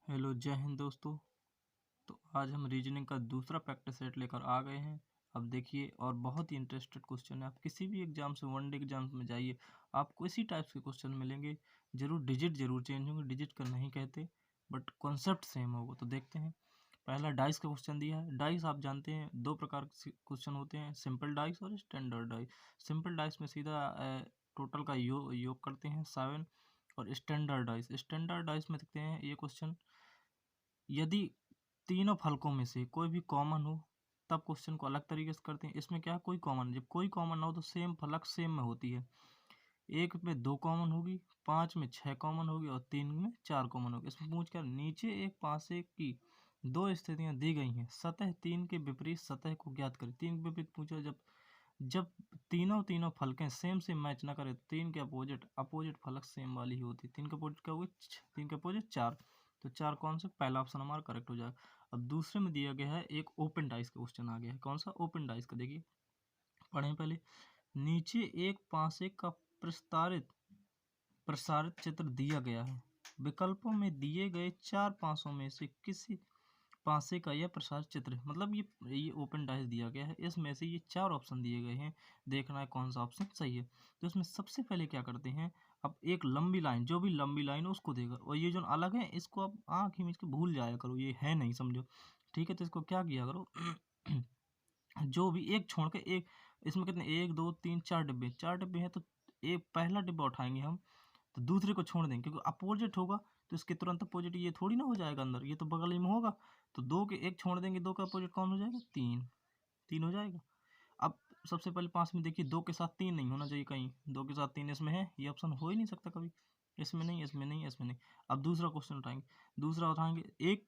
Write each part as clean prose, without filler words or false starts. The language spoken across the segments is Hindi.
हेलो, जय हिंद दोस्तों। तो आज हम रीजनिंग का दूसरा प्रैक्टिस सेट लेकर आ गए हैं। अब देखिए, और बहुत ही इंटरेस्टेड क्वेश्चन है। आप किसी भी एग्जाम से, वनडे एग्जाम में जाइए, आपको इसी टाइप्स के क्वेश्चन मिलेंगे। डिजिट जरूर चेंज होंगे, डिजिट का नहीं कहते, बट कॉन्सेप्ट सेम होगा। तो देखते हैं। पहला डाइस का क्वेश्चन दिया है। डाइस आप जानते हैं, दो प्रकार के क्वेश्चन होते हैं, सिंपल डाइस और स्टैंडर्ड डाइस। सिंपल डाइस में सीधा टोटल का योग करते हैं 7। और स्टैंडर्ड डाइस में देखते हैं ये क्वेश्चन, यदि तीनों फलकों में से कोई भी कॉमन हो तब क्वेश्चन को अलग तरीके से करते हैं। इसमें क्या है, कोई कॉमन, जब कोई कॉमन ना हो तो सेम फलक सेम में होती है। एक में 2 कॉमन होगी, 5 में 6 कॉमन होगी और 3 में 4 कॉमन होगी। इसमें पूछ कर नीचे एक पासे की दो स्थितियां दी गई हैं, सतह 3 के विपरीत सतह को ज्ञात करें। 3 के विपरीत पूछा, जब जब तीनों फलकें सेम मैच ना करे तो 3 के अपोजिट फलक सेम वाली ही होती है। 3 के अपोजिट क्या हुई, 3 के अपोजिट 4। तो 4 कौन सा, पहला ऑप्शन हमारा करेक्ट हो जाएगा। अब दूसरे में दिया गया है एक ओपन डाइस का क्वेश्चन आ गया है। कौन सा, ओपन डाइस का। देखिए, पढ़ें पहले। नीचे एक पासे का प्रसारित चित्र दिया गया है। विकल्पों में दिए गए 4 पासों में से किसी पासे का यह प्रसारित चित्र है। मतलब ये ओपन डाइस दिया गया है, इसमें से ये 4 ऑप्शन दिए गए हैं, देखना है कौन सा ऑप्शन सही है। तो इसमें सबसे पहले क्या करते हैं, अब एक लंबी लाइन, जो भी लंबी लाइन है उसको देकर, और ये जो अलग है इसको अब आँख ही मीच के भूल जाया करो, ये है नहीं, समझो। ठीक है, तो इसको क्या किया करो जो भी एक छोड़ के एक, इसमें कितने, 1 2 3 4 डिब्बे हैं, तो एक पहला डिब्बा उठाएंगे हम, तो दूसरे को छोड़ देंगे, क्योंकि अपोजिट होगा तो इसके तुरंत अपोजिट ये थोड़ी ना हो जाएगा अंदर, ये तो बगल ही में होगा। तो 2 के एक छोड़ देंगे, 2 का अपोजिट कौन हो जाएगा, 3। 3 हो जाएगा। अब सबसे पहले 5 में देखिए, 2 के साथ 3 नहीं होना चाहिए कहीं, 2 के साथ 3 इसमें है, ये ऑप्शन हो ही नहीं सकता कभी। इसमें नहीं, इसमें नहीं, इसमें नहीं। अब दूसरा क्वेश्चन उठाएंगे, एक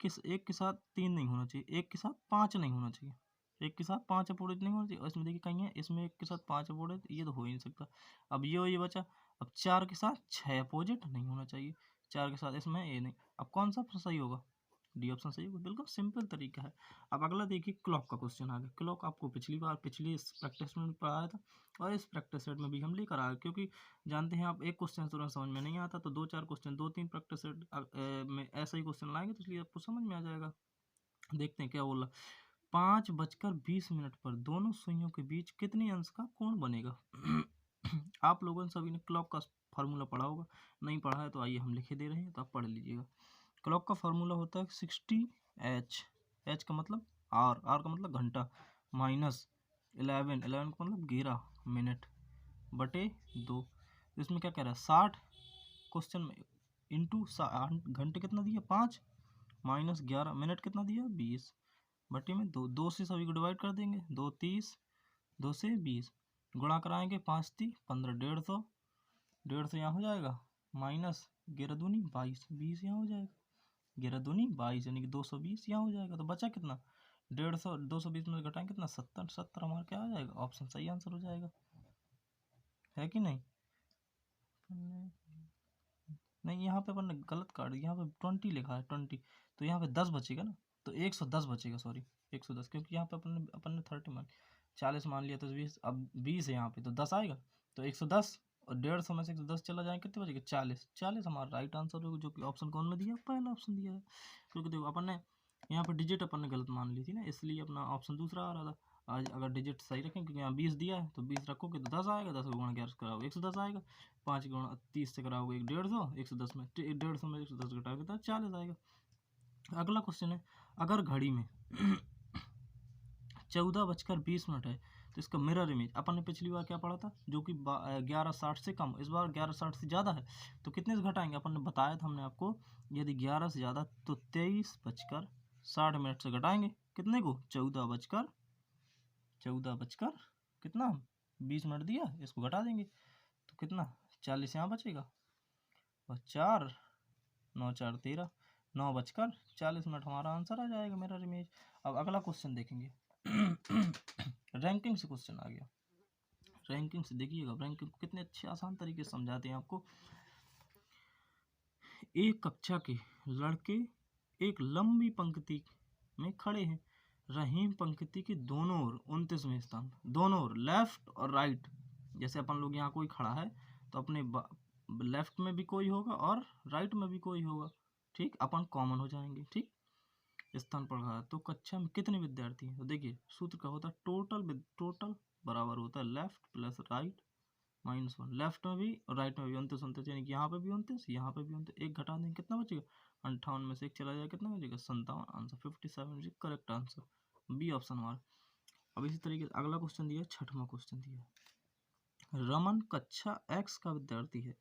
के साथ 3 नहीं होना चाहिए, एक के साथ 5 नहीं होना चाहिए, एक के साथ 5 अपोजिट नहीं होना चाहिए। और इसमें देखिए कहीं है, इसमें एक के साथ 5 अपोजिट, ये तो हो ही नहीं सकता। अब ये बचा। अब 4 के साथ 6 अपोजिट नहीं होना चाहिए, 4 के साथ इसमें ये नहीं। अब कौन सा सही होगा, डी ऑप्शन सही होगा, बिल्कुल सिंपल तरीका है। अब अगला देखिए, क्लॉक का क्वेश्चन आ गया। क्लॉक आपको पिछली प्रैक्टिस में भी पढ़ाया था, और इस प्रैक्टिस सेट में भी हम लेकर आए, क्योंकि जानते हैं आप, एक क्वेश्चन तुरंत समझ में नहीं आता, तो 2-4 क्वेश्चन, 2-3 प्रैक्टिस सेट में ऐसा ही क्वेश्चन लाएंगे, तो इसलिए आपको समझ में आ जाएगा। देखते हैं क्या बोला। 5:20 पर दोनों सुइयों के बीच कितने अंश का कोण बनेगा। आप लोगों ने सभी ने क्लॉक का फार्मूला पढ़ा होगा, नहीं पढ़ा है तो आइए हम लिखे दे रहे हैं, तो आप पढ़ लीजिएगा। क्लॉक का फार्मूला होता है 60H। एच का मतलब आर का मतलब घंटा, माइनस 11 का मतलब 11 मिनट, बटे 2। इसमें क्या कह रहा है, 60 क्वेश्चन में, इंटू घंटे कितना दिया, 5, माइनस 11 मिनट कितना दिया, 20, बटे में 2। 2 से सभी को डिवाइड कर देंगे, 2 30, 2 से 20, गुणा कराएंगे, 5 3 15, 150, 150 यहाँ हो जाएगा, माइनस 11 दूनी 22, 20 यहाँ हो जाएगा, 11 दूनी 22, यानी कि 220 यहाँ हो जाएगा। तो बचा कितना, 150, 220 में घटाएंगे कितना, 70, 70 हमारा क्या हो जाएगा, ऑप्शन सही आंसर हो जाएगा, है कि नहीं। नहीं, यहाँ पे अपन ने गलत काट दिया, यहाँ पे 20 लिखा है, 20, तो यहाँ पे 10 बचेगा ना, तो 110 बचेगा, सॉरी 110, क्योंकि यहाँ पे अपन ने 30 मान, 40 मान लिया, तो 20, अब 20 है यहाँ पे, तो 10 आएगा, तो 110, और 150 में से 110 चला जाएगा, कितने बचेगा, 40। 40 हमारा राइट आंसर होगा, जो कि ऑप्शन कौन में दिया, पहला ऑप्शन दिया है। क्योंकि देखो, अपन ने यहाँ पे डिजिट अपन ने गलत मान ली थी ना, इसलिए अपना ऑप्शन दूसरा आ रहा था। आज अगर डिजिट सही रखें, क्योंकि यहाँ 20 दिया है, तो 20 रखोगे तो 10 आएगा, 10 गुणा 11 कराओगे 110 आएगा, 5 गुणा 30 से कराओगे 150, 110 में 150 में 110 घटाओगे तो 40 आएगा। अगला क्वेश्चन है, अगर घड़ी में 14:20 है, तो इसका मिरर इमेज, अपन ने पिछली बार क्या पढ़ा था, जो कि 11:60 से कम, इस बार 11:60 से ज़्यादा है, तो कितने से घटाएंगे, अपन ने बताया था हमने आपको, यदि 11 से ज़्यादा तो 23:60 से घटाएंगे, कितने को, 14 बजकर कितना, 20 मिनट दिया, इसको घटा देंगे, तो कितना, 40 यहाँ बचेगा, और 4 9 4 13, 9:40 हमारा आंसर आ जाएगा, मेरा इमेज। अब अगला क्वेश्चन देखेंगे। रैंकिंग से क्वेश्चन आ गया। रैंकिंग से देखिएगा, रैंकिंग को कितने अच्छे आसान तरीके से समझाते हैं आपको। एक कक्षा के लड़के एक लंबी पंक्ति में खड़े हैं, रहीम पंक्ति के दोनों ओर 29वें स्थान, दोनों ओर लेफ्ट और राइट, जैसे अपन लोग यहाँ कोई खड़ा है तो अपने लेफ्ट में भी कोई होगा और राइट में भी कोई होगा, ठीक, अपन कॉमन हो जाएंगे। ठीक, स्थान पढ़ा है तो कक्षा में कितने विद्यार्थी हैं, तो देखिए सूत्र क्या होता है, टोटल बराबर होता है left plus right minus one. Left में भी और राइट में भी 29 यानी कि यहाँ पे भी 29, यहाँ पे भी 29, एक घटा देंगे कितना बचेगा, 58 में से एक चला जाएगा कितना बचेगा, 57। Answer 57 correct answer, B option हमारा। अब इसी तरीके से अगला क्वेश्चन दिया है, छठवां क्वेश्चन दिया है, रमन कक्षा एक्स का विद्यार्थी है,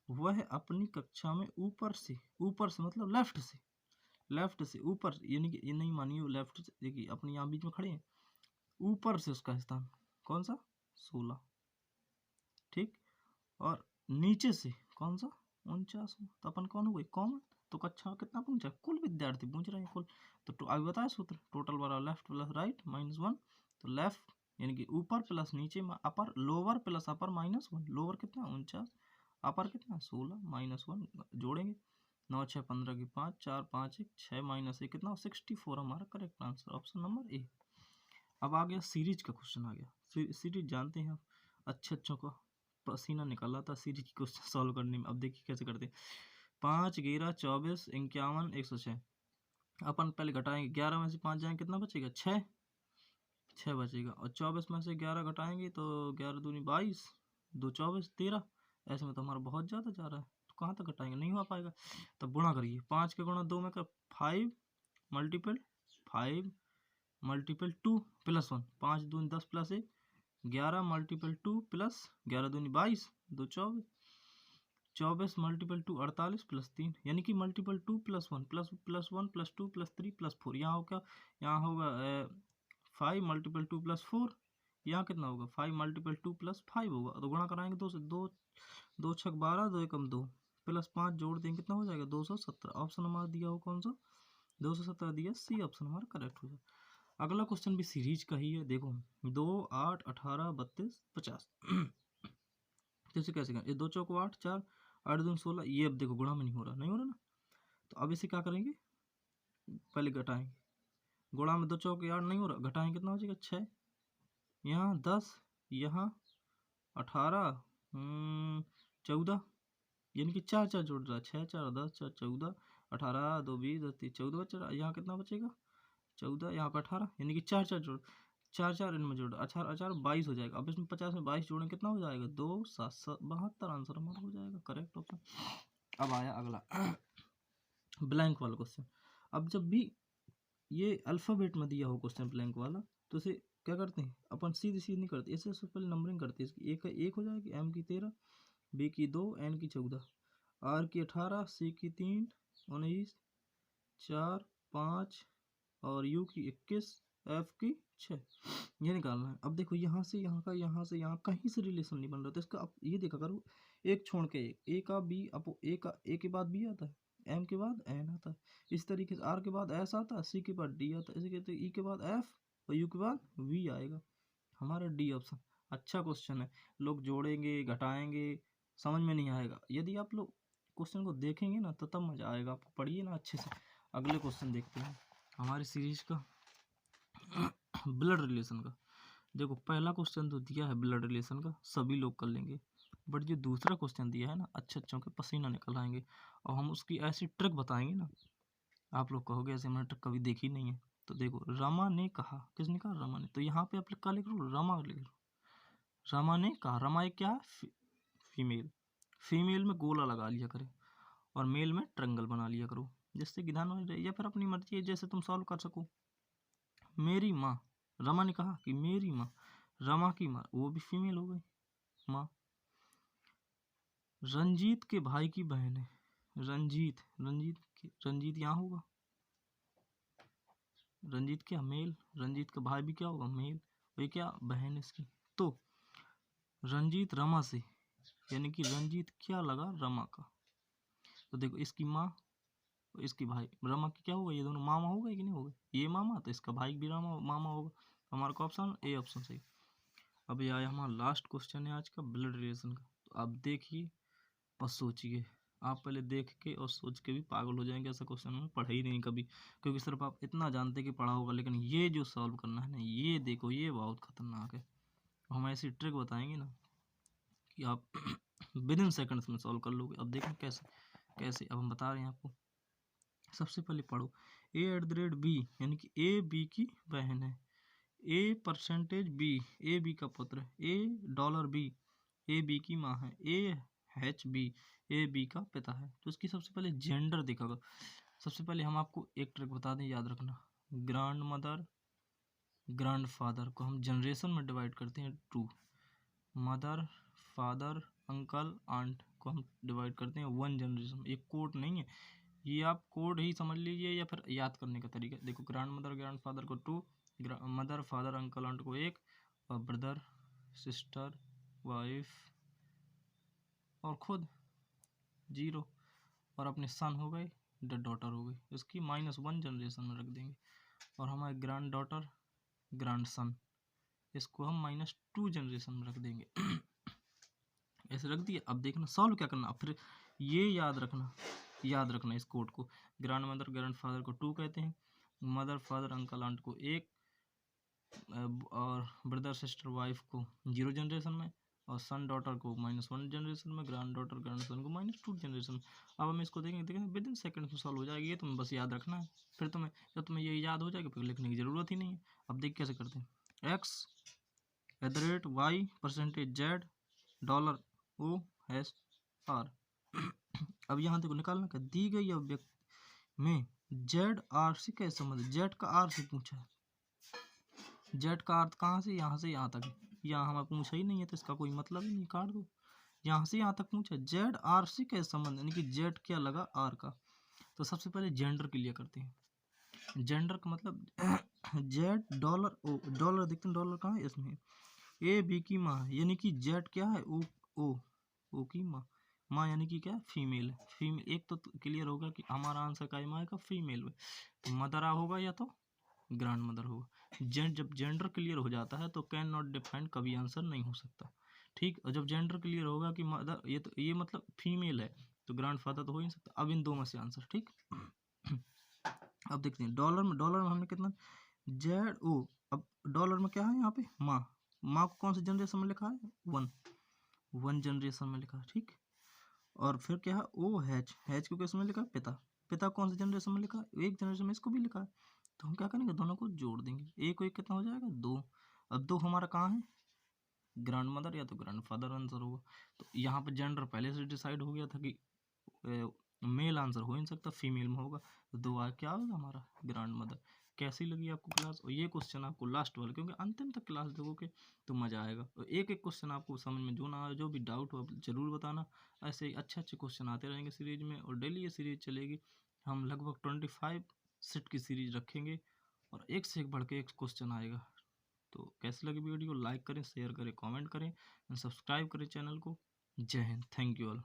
वह अपनी कक्षा में ऊपर से मतलब लेफ्ट से ऊपर, यानी कि ये नहीं मानिए लेफ्ट से, देखिए अपने यहाँ बीच में खड़े हैं, ऊपर से उसका स्थान कौन सा 16, ठीक, और नीचे से कौन सा 49, तो अपन कौन हो गई कॉमन, तो कक्षा कितना पूछा, कुल विद्यार्थी पूछ रहे हैं कुल, तो अभी बताया सूत्र टोटल बराबर left plus right minus one, तो लेफ्ट यानी कि ऊपर प्लस नीचे upper, lower plus upper minus one, lower कितना 49, अपर कितना 16 माइनस वन, जोड़ेंगे 9 6 15 की 5 4 5 1 6 माइनस 1 कितना 64, हमारा correct answer option number A. अब आ गया सीरीज का क्वेश्चन आ गया, सीरीज जानते हैं आप, अच्छों का पसीना निकाला था सीरीज की क्वेश्चन सॉल्व करने में। अब देखिए कैसे करते हैं, 5 11 24 51 106, अपन पहले घटाएंगे, 11 में से 5 जाएंगे कितना बचेगा 6 बचेगा, और 24 में से 11 घटाएंगे तो 11 दूनी 22, 2 24 13, ऐसे में तो हमारा बहुत ज़्यादा जा रहा है, तो कहाँ तक घटाएंगे, नहीं हो पाएगा, तब गुणा करिए, 5 के गुणा 2 में कर 5 मल्टीपल 2 प्लस 1, 5 दूनी 10 प्लस 1 11 मल्टीपल 2 प्लस 11 दूनी 22 2 24, 24 मल्टीपल 2 48 प्लस 3, यानी कि multiple 2 plus 1 plus 1 plus 2 plus 3 plus 4, यहाँ होगा, यहाँ होगा 5 मल्टीपल 2 प्लस 4, यहाँ कितना होगा 5 मल्टीपल 2 प्लस 5 होगा, तो गुणा कराएंगे 2 से, 2 6 12 2 एकम 2 प्लस 5 जोड़ देंगे कितना हो जाएगा 217, ऑप्शन हमारा दिया हो कौन सा 217 दिया, सी ऑप्शन हमारा करेक्ट हो जाएगा। अगला क्वेश्चन भी सीरीज का ही है, देखो 2 8 18 32 50, जैसे कैसे करें, ये 2 चौको 8 4 8 दूनी 16, ये अब देखो गुणा में नहीं हो रहा ना, तो अब इसे क्या करेंगे, पहले घटाएंगे, गुणा में 2 चौके 8 नहीं हो रहा, घटाएंगे कितना हो जाएगा 6, यहाँ 10, यहाँ 18 14, यानी कि 4 4 जोड़ रहा है, 6 4 10 4 14 18 2 20 10 30 14 बच रहा है, यहाँ कितना बचेगा 14, यहाँ पे 18, यानी कि 4 4 जोड़ 4 4 इनमें जोड़ 18 4 22 हो जाएगा, अब इसमें 50 में 22 जोड़ें कितना हो जाएगा 2 7 72, आंसर हमारा हो जाएगा करेक्ट ऑप्शन। अब आया अगला ब्लैंक वाला क्वेश्चन, अब जब भी ये अल्फ़ाबेट में दिया हो क्वेश्चन ब्लैंक वाला, तो इसे क्या करते हैं अपन, सीधी नहीं करते, इससे सबसे पहले नंबरिंग करते हैं, इसकी एक का 1 हो जाएगी, एम की 13, बी की 2, एन की 14, आर की 18, सी की 3 19 4 5 और यू की 21, एफ की 6, ये निकालना है। अब देखो यहाँ से यहाँ का, यहाँ से यहाँ कहीं से रिलेशन नहीं बन रहा, तो इसका अब ये देखा करो, एक छोड़ के एक, ए का बी अपो ए का, ए के बाद बी आता है, एम के बाद एन आता है, इस तरीके से आर के बाद एस आता है, सी के बाद डी आता है, इसी कहते हैं ई के बाद एफ और यू के बाद वी आएगा, हमारा डी ऑप्शन। अच्छा क्वेश्चन है, लोग जोड़ेंगे घटाएंगे समझ में नहीं आएगा, यदि आप लोग क्वेश्चन को देखेंगे ना तो तब मजा आएगा, आपको पढ़िए ना अच्छे से। अगले क्वेश्चन देखते हैं हमारी सीरीज का ब्लड रिलेशन का, देखो पहला क्वेश्चन तो दिया है ब्लड रिलेशन का, सभी लोग कर लेंगे, बट जो दूसरा क्वेश्चन दिया है ना, अच्छों के पसीना निकल आएंगे, और हम उसकी ऐसी ट्रिक बताएंगे ना, आप लोग कहोगे ऐसे मैंने ट्रिक कभी देखी नहीं है। तो देखो रमा ने कहा, किसने कहा रमा ने, तो यहाँ पे आप क्या लिख लो रमा लिख लो, रमा ने कहा, रमा एक क्या है फीमेल में गोला लगा लिया करें और मेल में ट्रंगल बना लिया करो, जिससे कि ध्यान में रहे, या फिर अपनी मर्जी है जैसे तुम सॉल्व कर सको। मेरी माँ, रमा ने कहा कि मेरी माँ, रमा की माँ वो भी फीमेल हो गई माँ, रंजीत के भाई की बहन है, रंजीत यहाँ होगा, रंजीत क्या मेल, रंजीत का भाई भी क्या होगा मेल, ये क्या बहन इसकी, तो रंजीत रमा से, यानी कि रंजीत क्या लगा रमा का, तो देखो इसकी माँ इसकी भाई, रमा की क्या होगा, ये दोनों मामा हो गए कि नहीं हो गए, ये मामा तो इसका भाई भी मामा होगा, हमारा का ऑप्शन ए ऑप्शन सही। अब ये आया हमारा लास्ट क्वेश्चन है आज का ब्लड रिलेशन का, तो आप देखिए और सोचिए, आप पहले देख के और सोच के भी पागल हो जाएंगे, ऐसा क्वेश्चन में पढ़ा ही नहीं कभी, क्योंकि सिर्फ आप इतना जानते कि पढ़ा होगा, लेकिन ये जो सॉल्व करना है ना, ये देखो ये बहुत खतरनाक है, हम ऐसी ट्रिक बताएंगे ना कि आप विद इन सेकंड्स में सॉल्व कर लोगे। अब देखें कैसे कैसे, अब हम बता रहे हैं आपको, सबसे पहले पढ़ो, A@B यानी कि ए बी की बहन है, A%B ए बी का पुत्र है, $B ए बी की माँ है, AHB ए बी का पिता है। तो इसकी सबसे पहले जेंडर देखा करो। सबसे पहले हम आपको एक ट्रिक बता दें, याद रखना, ग्रैंड मदर ग्रैंड फादर को हम जनरेशन में डिवाइड करते हैं 2, मदर फादर अंकल आंट को हम डिवाइड करते हैं 1 जनरेशन में। एक कोड नहीं है, ये आप कोड ही समझ लीजिए या फिर याद करने का तरीका। देखो, ग्रैंड मदर ग्रैंड फादर को 2, मदर फादर अंकल आंट को 1, और ब्रदर सिस्टर वाइफ और खुद 0, और अपने सन हो गए, डॉटर हो गई, इसकी -1 जनरेशन में रख देंगे। और हमारे ग्रैंड डॉटर ग्रैंड सन, इसको हम -2 जनरेशन में रख देंगे। ऐसे रख दिया। अब देखना सॉल्व क्या करना, फिर ये याद रखना इस कोड को। ग्रैंड मदर ग्रैंड फादर को 2 कहते हैं, मदर फादर अंकल आंट को 1, और ब्रदर सिस्टर वाइफ को 0 जनरेशन में, और सन डॉटर को -1 जनरेशन में, ग्रैंड डॉटर ग्रैंड सन को -2 जनरेशन में। अब हम इसको देखेंगे विद इन सेकंड में सॉल्व हो जाएगी। ये तुम्हें बस याद रखना है, फिर जब तुम्हें ये याद हो जाएगा फिर लिखने की ज़रूरत ही नहीं है। अब देख कैसे करते हैं, x@y%z $OHR। अब यहाँ देखो निकालना क्या, दी गई अभिव्यक्ति में ZR से कैसे संबंधित, Z का R से पूछा है, Z का अर्थ कहाँ से यहाँ तक है, यहाँ हमें पूछा ही नहीं है तो इसका कोई मतलब ही नहीं, काट दो। यहाँ से यहाँ तक पूछा, ZR से कैसे संबंध, यानी कि Z क्या लगा R का। तो सबसे पहले जेंडर क्लियर करते हैं। जेंडर का मतलब Z $O, डॉलर देखते हैं, डॉलर कहाँ है इसमें, ए बी की माँ, यानी कि Z क्या है, ओ की माँ यानी कि क्या, फीमेल है। फीमेल एक तो क्लियर होगा कि हमारा आंसर का माँ का फीमेल है, तो मदर होगा या तो ग्रैंड मदर होगा। जब जेंडर क्लियर हो जाता है तो कैन नॉट डिफाइंड कभी आंसर नहीं हो सकता, ठीक। और जब जेंडर क्लियर होगा कि मदर ये मतलब फीमेल है तो ग्रैंड फादर तो हो ही नहीं सकता। अब इन दो में से आंसर, ठीक। अब देखते हैं डॉलर में हमने कितना, ZO। अब डॉलर में क्या है यहाँ पे, माँ को कौन सी जनरेशन में लिखा है, 1 जनरेशन में लिखा है, ठीक। और फिर क्या है, OH को किस में लिखा है, पिता कौन सी जनरेशन में लिखा है, 1 जनरेशन में, इसको भी लिखा है। तो हम क्या करेंगे, दोनों को जोड़ देंगे, एक कितना हो जाएगा, 2। अब 2 हमारा कहाँ है, ग्रैंड मदर या तो ग्रैंड फादर आंसर होगा। तो यहाँ पर जेंडर पहले से डिसाइड हो गया था कि मेल आंसर हो ही नहीं सकता, फीमेल में होगा। तो 2 क्या होगा हमारा, ग्रैंड मदर। कैसी लगी आपको क्लास, और ये क्वेश्चन आपको लास्ट वाला, क्योंकि अंतिम तक क्लास देखोगे तो मज़ा आएगा। और एक क्वेश्चन आपको समझ में जो ना आए, जो भी डाउट हो जरूर बताना। ऐसे ही अच्छे क्वेश्चन आते रहेंगे सीरीज में, और डेली ये सीरीज चलेगी। हम लगभग 25 सेट की सीरीज रखेंगे, और एक से एक बढ़ के एक क्वेश्चन आएगा। तो कैसी लगी वीडियो, लाइक करें, शेयर करें, कमेंट करें, सब्सक्राइब करें चैनल को। जय हिंद, थैंक यू ऑल।